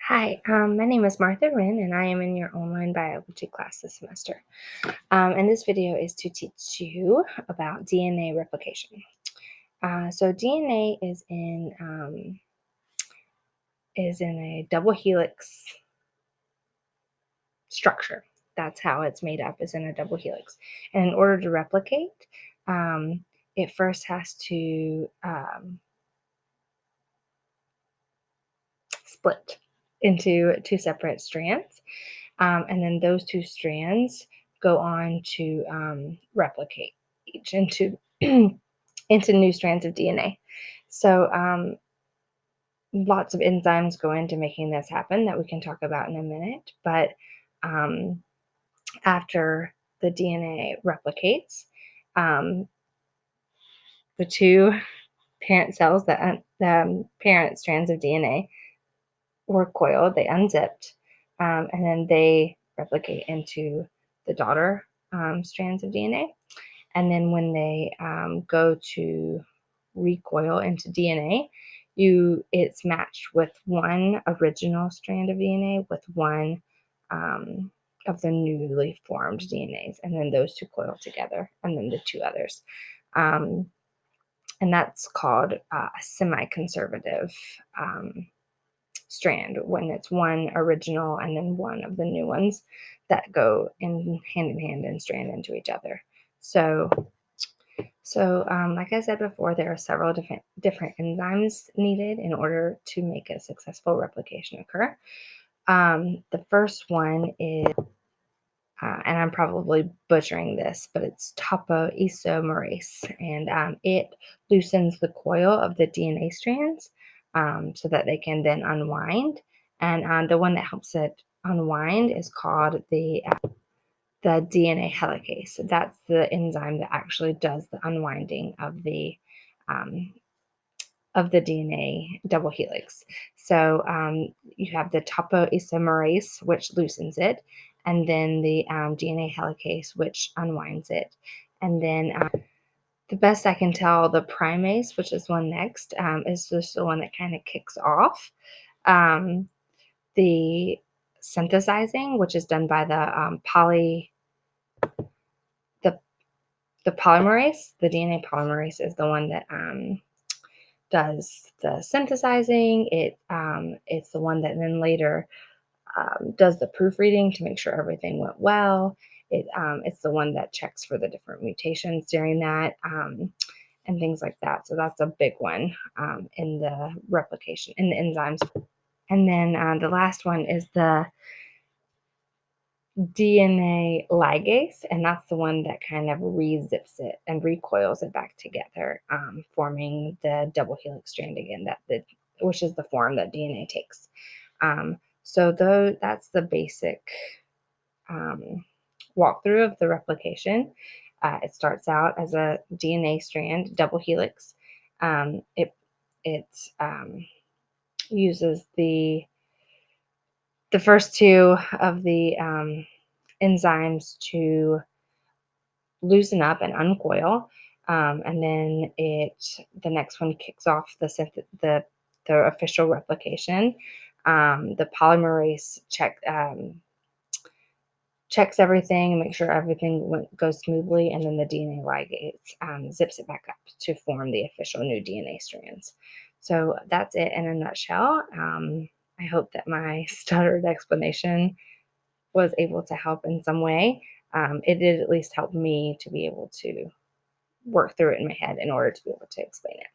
Hi, my name is Martha Wren, and I am in your online biology class this semester. And this video is to teach you about DNA replication. So DNA is in a double helix structure. That's how it's made up, is in a double helix. And in order to replicate, it first has to split into two separate strands. And then those two strands go on to replicate each into into new strands of DNA. So lots of enzymes go into making this happen that we can talk about in a minute. But um, after the DNA replicates, um, the two parent cells, the parent strands of DNA, were coiled, they unzipped, and then they replicate into the daughter strands of DNA. And then when they go to recoil into DNA, it's matched with one original strand of DNA with one of the newly formed DNAs, and then those two coil together, and then the two others. And that's called a semi-conservative strand, when it's one original and then one of the new ones that go in hand and strand into each other. So, like I said before, there are several different enzymes needed in order to make a successful replication occur. The first one is, and I'm probably butchering this, but it's topoisomerase, and it loosens the coil of the DNA strands so that they can then unwind. And the one that helps it unwind is called the DNA helicase. That's the enzyme that actually does the unwinding um, of the DNA double helix. So you have the topoisomerase, which loosens it, and then the DNA helicase, which unwinds it. And then the best I can tell, the primase, which is one next, is just the one that kind of kicks off the synthesizing, which is done by the the polymerase. The DNA polymerase is the one that does the synthesizing. It's the one that then later does the proofreading to make sure everything went well. It's the one that checks for the different mutations during that and things like that. So that's a big one in the replication, in the enzymes. And then the last one is the DNA ligase, and that's the one that kind of rezips it and recoils it back together, forming the double helix strand again, which is the form that DNA takes. So that's the basic walkthrough of the replication. It starts out as a DNA strand, double helix. It uses the first two of the enzymes to loosen up and uncoil, and then the next one kicks off the official replication. The polymerase checks everything and makes sure everything goes smoothly, and then the DNA ligase zips it back up to form the official new DNA strands. So that's it in a nutshell. I hope that my stuttered explanation was able to help in some way. It did at least help me to be able to work through it in my head in order to be able to explain it.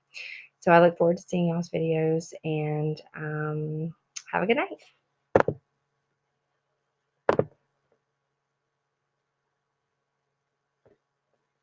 So I look forward to seeing y'all's videos, and have a good night.